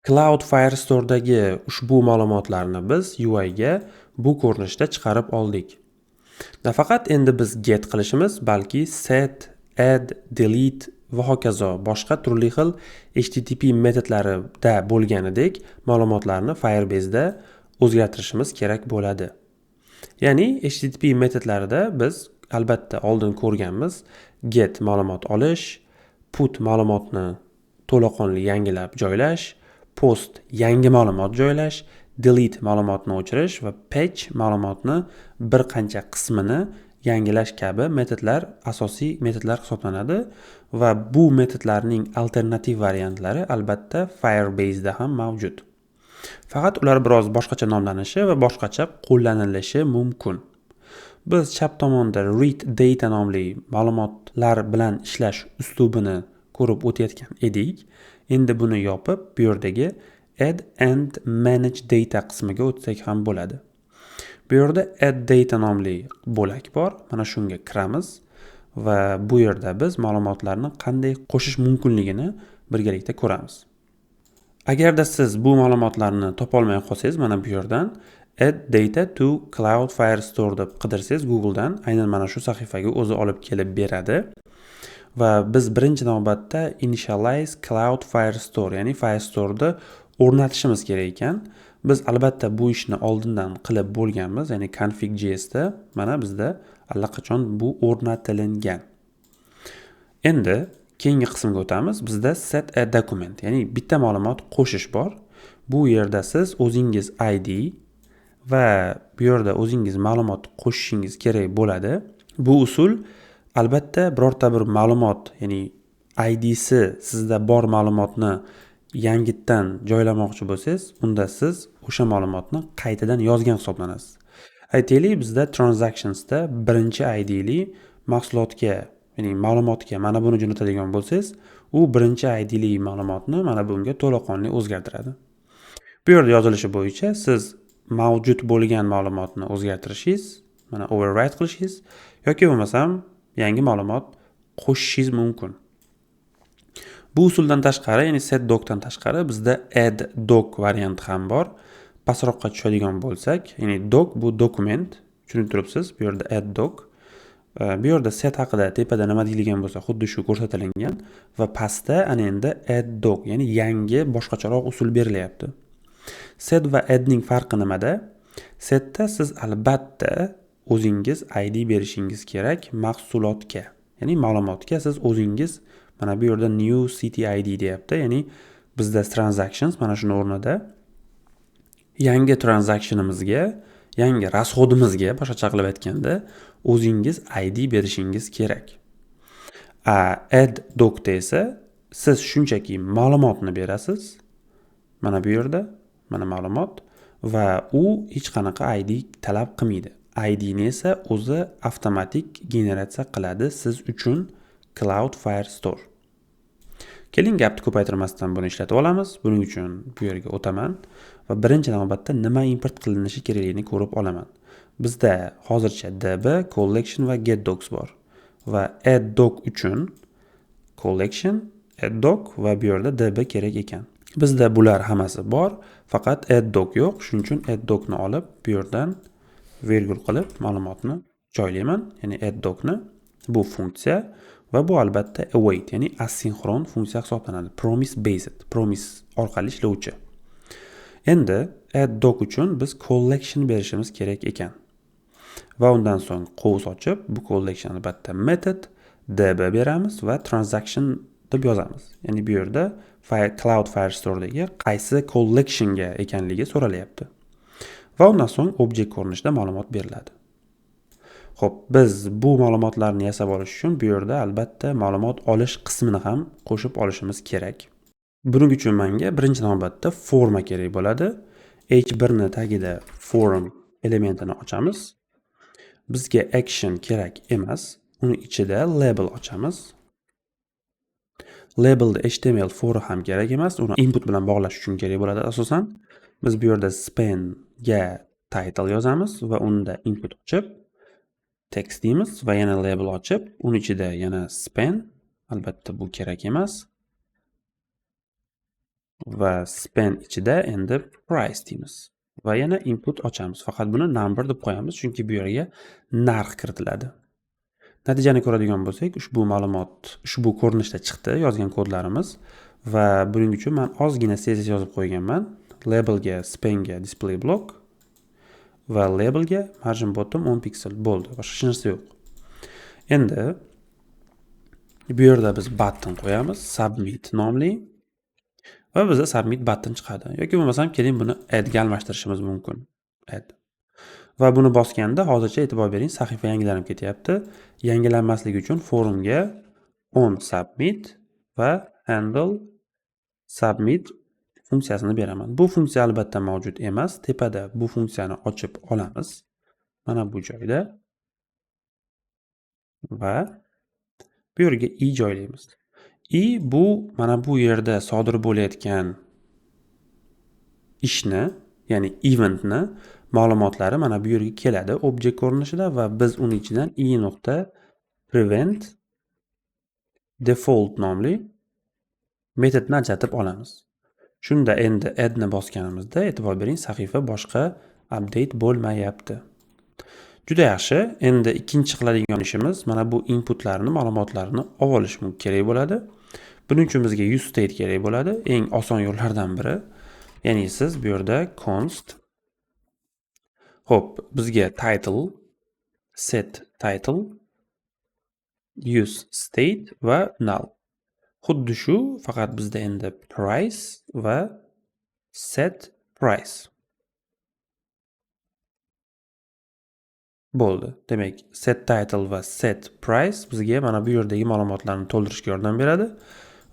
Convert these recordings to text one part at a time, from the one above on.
Cloud Firestore'dagi ushbu ma'lumotlarni biz UI ga bu ko'rinishda chiqarib oldik. Nafaqat endi biz get qilishimiz, balki set, add, delete va hokazo boshqa turli xil HTTP metodlarida bo'lganidek ma'lumotlarni Firebase'da o'zgartirishimiz kerak bo'ladi. Ya'ni HTTP metodlarida biz albatta oldin ko'rganmiz get ma'lumot olish, put ma'lumotni to'laqonli yangilab joylash, post yangi ma'lumot joylash, delete ma'lumotni o'chirish va patch ma'lumotni bir qancha qismini yangilash kabi metodlar asosiy metodlar hisoblanadi va bu metodlarning alternativ variantlari albatta Firebase'da ham mavjud. Faqat ular biroz boshqacha nomlanishi va boshqacha qo'llanilishi mumkin. Biz chap tomonda read data nomli ma'lumotlar bilan ishlash uslubini ko'rib o'tayotgan edik. Endi buni yopib, bu yerdagi add and manage data qismiga o'tsak ham bo'ladi. Bu yerda add data nomli bo'lak bor. Mana shunga kiramiz va bu yerda biz ma'lumotlarni qanday qo'shish mumkinligini birgalikda ko'ramiz. Agarda siz bu ma'lumotlarni topolmay qolsangiz, mana bu yerdan add data to Cloud Firestore deb qidirsangiz Googledan aynan mana shu sahifaga o'zi olib kelib beradi. Va biz birinchi navbatda initialize Cloud Firestore, ya'ni Firestore'da o'rnatishimiz kerak ekan. Biz albatta bu ishni oldindan qilib bo'lganmiz, ya'ni config.js da mana bizda allaqachon bu o'rnatilingan. Endi keyingi qismga o'tamiz. Bizda set a document, ya'ni bitta ma'lumot qo'shish bor. Bu yerda siz o'zingiz ID va bu yerda o'zingiz ma'lumot qo'shishingiz kerak bo'ladi. Bu usul albatta birorta bir ma'lumot, ya'ni IDsi sizda bor ma'lumotni yangitdan joylamoqchi bo'lsangiz, unda siz o'sha ma'lumotni qaytadan yozgan hisoblanasiz. Aytaylik, bizda transactionsda birinchi IDli mahsulotga, ya'ni ma'lumotga mana buni jo'natadigan bo'lsangiz, u birinchi IDli ma'lumotni mana bunga to'laqonli o'zgartiradi. Bu yerda yozilishi bo'yicha siz mavjud bo'lgan ma'lumotni o'zgartirishingiz, mana override qilishingiz yoki bo'lmasam yangi ma'lumot qo'shishingiz mumkin. Bu usuldan tashqari, ya'ni set docdan tashqari bizda add doc varianti ham bor. Pastroqqa tushadigan bo'lsak, ya'ni doc bu dokument, tushunib turibsiz. Bu yerda add doc. Bu yerda set haqida tepada nima deyilgan bo'lsa, xuddi shu ko'rsatilgan va pastda ana endi add doc, ya'ni yangi boshqacharoq usul berilyapti. Set va addning farqi nimada? Setda siz albatta o'zingiz ID berishingiz kerak mahsulotga, ya'ni ma'lumotga siz o'zingiz mana bu yerda new city ID deyapti, ya'ni bizda transactions mana shuni o'rnida yangi transactionimizga, yangi rasxodimizga boshqacha qilib aytganda o'zingiz ID berishingiz kerak. Add docda esa siz shunchaki ma'lumotni berasiz. Mana bu yerda mana ma'lumot va u hech qanaqa ID talab qilmaydi. ID ni esa o'zi avtomatik generatsiya qiladi siz uchun Cloud Firestore. Keling, gapni ko'paytirmasdan buni ishlatib olamiz. Buning uchun bu yerga o'taman va birinchi navbatda nima import qilinishi kerakligini ko'rib olaman. Bizda hozircha db, collection va getDocs bor. Va addDoc uchun collection, addDoc va bu yerda db kerak ekan. Bizda bular hammasi bor, faqat addDoc yo'q. Shuning uchun addDocni olib bu yerdan virgul qilib ma'lumotni joylayman, ya'ni addDocni. Bu funksiya va bu albatta await, ya'ni asinxron funksiya hisoblanadi. Promise based, promise orqali ishlovchi. Endi addDoc uchun biz collection berishimiz kerak ekan. Va undan so'ng qovus ochib, bu collection albatta method db beramiz va transaction deb yozamiz. Ya'ni bu yerda Cloud Firestore'dagi qaysi collectionga ekanligi so'ralyapti. Va undan so'ng object ko'rinishida ma'lumot beriladi. Xo'p, biz bu ma'lumotlarni yasab olish uchun bu yerda albatta ma'lumot olish qismini ham qo'shib olishimiz kerak. Buning uchun menga birinchi navbatda forma kerak bo'ladi. H1 ni tagida form elementini ochamiz. Bizga action kerak emas. Uni ichida label ochamiz. Labelda HTML for ham kerak emas. Uni input bilan bog'lash uchun kerak bo'ladi asosan. Biz bu yerda span ga title yozamiz va unda input ochib text deymiz va yana label ochib, uni ichida yana span, albatta bu kerak emas. va span ichida endi price deymiz va yana input ochamiz. Faqat buni number deb qo'yamiz, chunki bu yerga narx kiritiladi. Natijani ko'radigan bo'lsak, ushbu ma'lumot ushbu ko'rinishda chiqdi yozgan kodlarimiz va buning uchun men ozgina CSS yozib qo'yganman. Labelga, spanga display block va labelga margin bottom 10 piksel bo'ldi. Boshqa hech narsa yo'q. Endi bu yerda biz button qo'yamiz, submit nomli va bizda submit button chiqadi. Yoki bo'lmasam keling buni add ga almashtirishimiz mumkin. Add. Va buni bosganda hozircha e'tibor bering, sahifa yangilanib ketyapti. Yangilanmasligi uchun forumga on submit va handle submit funksiyasini beraman. Bu funksiya albatta mavjud emas. Tepada bu funksiyani ochib olamiz. Mana bu joyda. Va bu yerga i joylaymiz. I bu mana bu yerda sodir bo'layotgan ishni, ya'ni eventni ma'lumotlari mana bu yerga keladi object ko'rinishida va biz uning ichidan i.prevent default nomli metodni ajratib olamiz. Shunda endi add ni bosganimizda e'tibor bering, sahifa boshqa update bo'lmayapti. Juda yaxshi. Endi ikkinchi qiladigan ishimiz mana bu inputlarni, ma'lumotlarni olib olish kerak bo'ladi. Buning uchun bizga use state kerak bo'ladi. Eng oson yo'llardan biri. Ya'ni siz bu yerda const bizga title, set title, use state va null. Xuddi shu, faqat bizda endi price va set price. Bo'ldi. Demak, set title va set price bizga mana bu yerdagi ma'lumotlarni to'ldirishga yordam beradi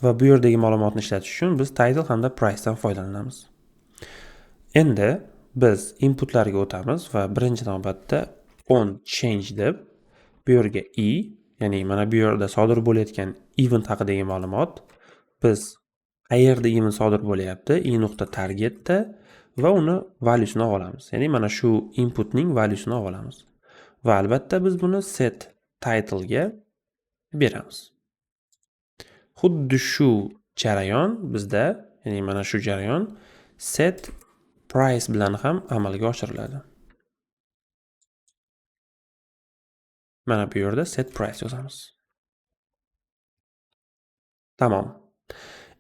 va bu yerdagi ma'lumotni ishlatish uchun biz title hamda price dan foydalanamiz. Endi biz inputlarga o'tamiz va birinchi navbatda on change deb bu yerga ya'ni mana bu yerda sodir bo'layotgan event haqidagi ma'lumot biz qayerda event sodir bo'layapti, i.targetda va uni valuesini olamiz. Ya'ni mana shu inputning valuesini olamiz. Va albatta biz buni set title ga beramiz. Xuddi shu jarayon bizda, ya'ni mana shu jarayon set price bilan ham amalga oshiriladi. Mana bu yerda set price yozamiz. Tamom.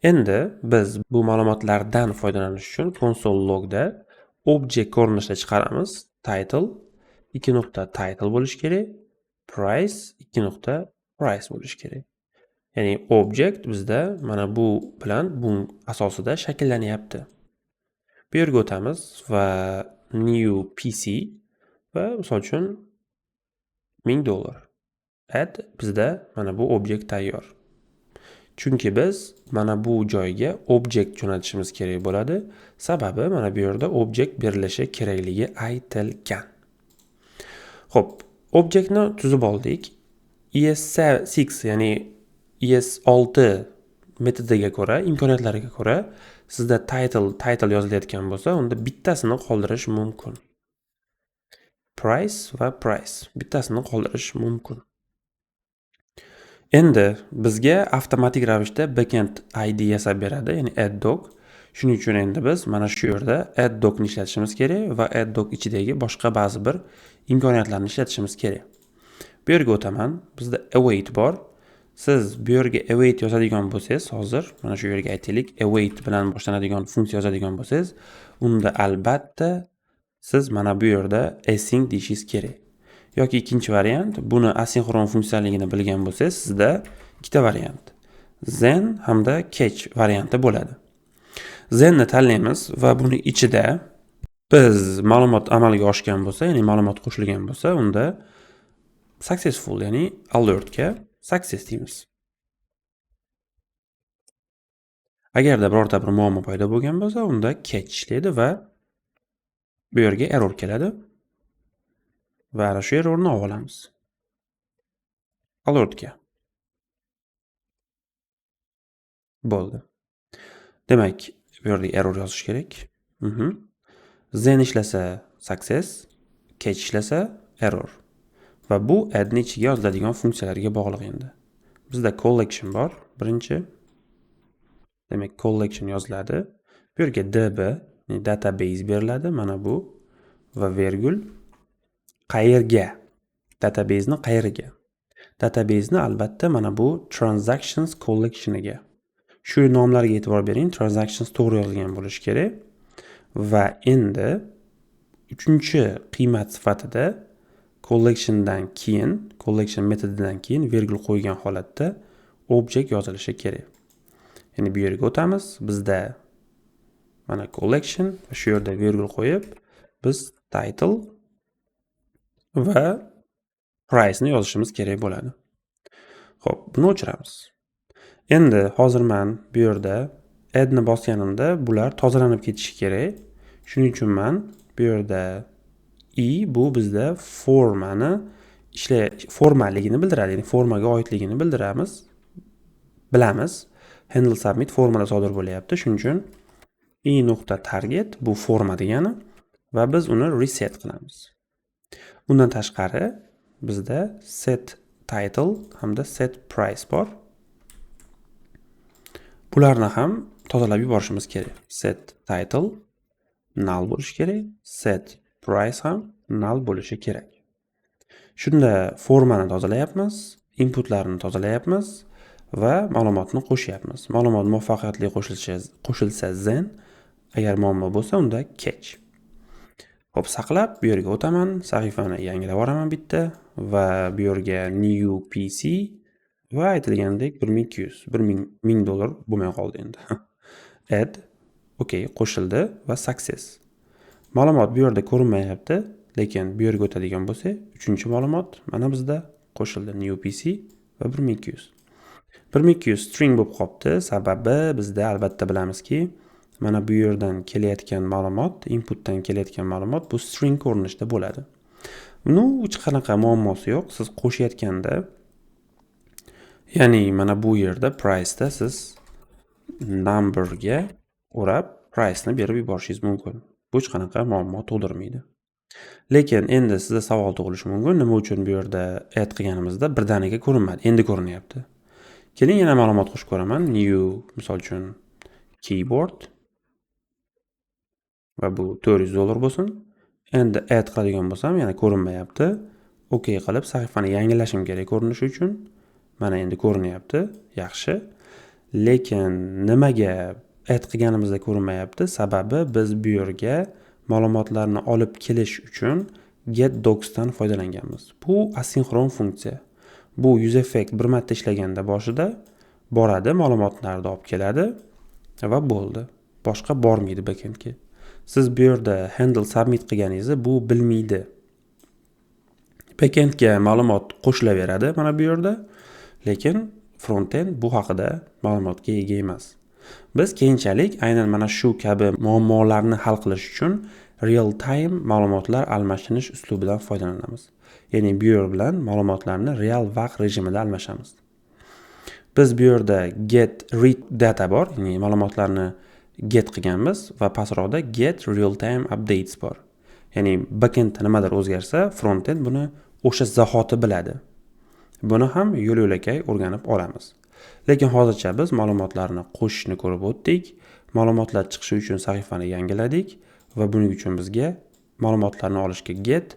Endi biz bu ma'lumotlardan foydalanish uchun console logda object ko'rinishida chiqaramiz. Title 2.title bo'lish kerak, price 2.price bo'lish kerak. Ya'ni object bizda mana bu bilan bu asosida shakllanyapti. Bu yerga o'tamiz va new PC va misol uchun $1000. Add bizda mana bu object tayyor. Chunki biz mana bu joyga object jo'natishimiz kerak bo'ladi. Sababi mana bu yerda object berilishi kerakligi aytilgan. Xo'p, objektni tuzib oldik. ES6 ya'ni ES6 metodiga ko'ra, imkoniyatlariga ko'ra sizda title yozilayotgan bo'lsa, unda bittasini qoldirish mumkin. Price va price bittasini qoldirish mumkin. Endi bizga avtomatik ravishda backend ID yasab beradi, ya'ni add-doc. Shuning uchun endi biz mana shu yerda add-docni ishlatishimiz kerak va add-doc ichidagi boshqa ba'zi bir imkoniyatlarni ishlatishimiz kerak. Bu yerga o'taman. Bizda await bor. Siz bu yerga await yozadigan bo'lsangiz, hozir mana shu yerga aytaylik, await bilan boshlanadigan funksiya yozadigan bo'lsangiz, unda albatta siz mana bu yerda async deyishingiz kerak. Yoki ikkinchi variant, buni asinxron funksiyaligini bilgan bo'lsangiz, sizda ikkita variant. Then hamda catch varianti bo'ladi. Thenni tanlaymiz va buni ichida biz ma'lumot amalga oshgan bo'lsa, ya'ni ma'lumot qo'shilgan bo'lsa, unda successful, ya'ni alert ga success deymiz. Agarda birorta bir muammo paydo bo'lgan bo'lsa, unda catch ishlaydi va bu yerga error keladi. Va ana shu errorni olib olamiz. Alert ga. Bo'ldi. Demak, bu yerda error yozish kerak. Then ishlasa success, catch ishlasa error. Va bu addni ichiga yoziladigan funksiyalarga bog'liq endi. Bizda collection bor, birinchi. Demak, collection yoziladi. Bu yerga db, database beriladi, mana bu va vergul qayerga? Database ni qayeriga? Database ni albatta mana bu transactions collection'iga. Shu nomlarga e'tibor bering, transactions to'g'ri yozilgan bo'lishi kerak. Va endi uchinchi qiymat sifatida collectiondan keyin, collection metodidan keyin vergul qo'ygan holatda object yozilishi kerak. Ya'ni bu yerga o'tamiz. Bizda mana collection va shu yerda vergul qo'yib, biz title va price ni yozishimiz kerak bo'ladi. Xo'p, buni o'chiramiz. Endi hozir men bu yerda add ni bosganimda bular tozalanib ketishi kerak. Shuning uchun men bu yerda bu bizda formaligini bildiradi, ya'ni formaga oidligini bilamiz. Handle submit formada sodir bo'lyapti. Shuning uchun target bu forma degani va biz uni reset qilamiz. Bundan tashqari bizda set title hamda set price bor. Bularni ham tozalab yuborishimiz kerak. Set title null bo'lishi kerak, set price ham null bo'lishi kerak. Shunda formani tozalayapmiz, inputlarni tozalayapmiz va ma'lumotni qo'shyapmiz. Ma'lumot muvaffaqiyatli qo'shilsa then, agar muammo bo'lsa unda catch. Xo'p, saqlab bu yerga o'taman, sahifani yangilab yuboraman bitta va bu yerga new PC va aytilgandek 1000 dollar bo'lmay qoldi endi. Add, okay, qo'shildi va success. Ma'lumot bu yerda ko'rinmayapti, lekin bu yerga o'tadigan bo'lsak, uchinchi ma'lumot mana bizda qo'shildi, new PC va 1200. 1200 string bo'lib qolibdi, sababi bizda albatta bilamizki, mana bu yerdan kelayotgan ma'lumot, inputdan kelayotgan ma'lumot bu string ko'rinishda bo'ladi. Hech qanaqa muammosi yo'q. Siz qo'shayotganda, ya'ni mana bu yerda price da siz numberga o'rab price ni berib yuborishingiz mumkin. Bu hech qanaqa muammo tug'dirmaydi. Lekin endi sizda savol tug'ilishi mumkin, nima uchun bu yerda add qilganimizda birdaniga ko'rinmadi, endi ko'rinyapti. Keling yana ma'lumot qo'shib ko'raman. New, misol uchun keyboard va bu 400 dollar bo'lsin. Endi add qiladigan bo'lsam, yana ko'rinmayapti. Okay qilib sahifani yangilashim kerak ko'rinishi uchun. Mana endi ko'rinyapti, yaxshi. Lekin nimaga add qilganimizda ko'rinmayapti? Sababi biz bu yerga ma'lumotlarni olib kelish uchun getDocs dan foydalanganmiz. Bu asinxron funksiya. Bu useEffect bir marta ishlaganda boshida boradi, ma'lumotlarni olib keladi va bo'ldi. Boshqa bormaydi backendga. Siz bu yerda handle submit qilganingizni bu bilmaydi. Backendga ma'lumot qo'shilaveradi mana bu yerda, lekin frontend bu haqida ma'lumotga ega emas. Biz keyinchalik aynan mana shu kabi muammolarni hal qilish uchun real time ma'lumotlar almashinish uslubidan foydalanamiz. Ya'ni bu yer bilan ma'lumotlarni real vaqt rejimida almashamiz. Biz bu yerda get read data bor, ya'ni ma'lumotlarni get qilganmiz va pastroqda get real time updates bor. Ya'ni backendda nimadir o'zgarsa, frontend buni o'sha zahoti biladi. Buni ham yo'l-yo'lakay o'rganib olamiz. Lekin hozircha biz ma'lumotlarni qo'shishni ko'rib o'tdik. Ma'lumotlar chiqishi uchun sahifani yangiladik va buning uchun bizga ma'lumotlarni olishga get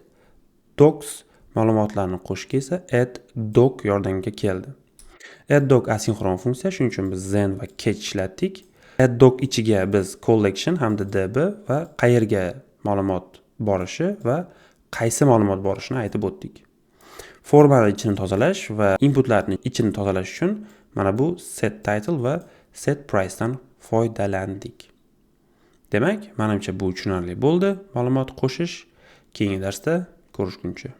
docs, ma'lumotlarni qo'shishga esa add-doc yordamga keldi. Add-doc asinxron funksiya, shuning uchun biz then va catch ishlatdik. Add-doc ichiga biz collection hamda db va qayerga ma'lumot borishi va qaysi ma'lumot borishini aytib o'tdik. Formani ichini tozalash va inputlarning ichini tozalash uchun mana bu set title va set price dan foydalandik. Demak, menimcha bu tushunarli bo'ldi. Ma'lumot qo'shish keyingi darsda ko'rishguncha.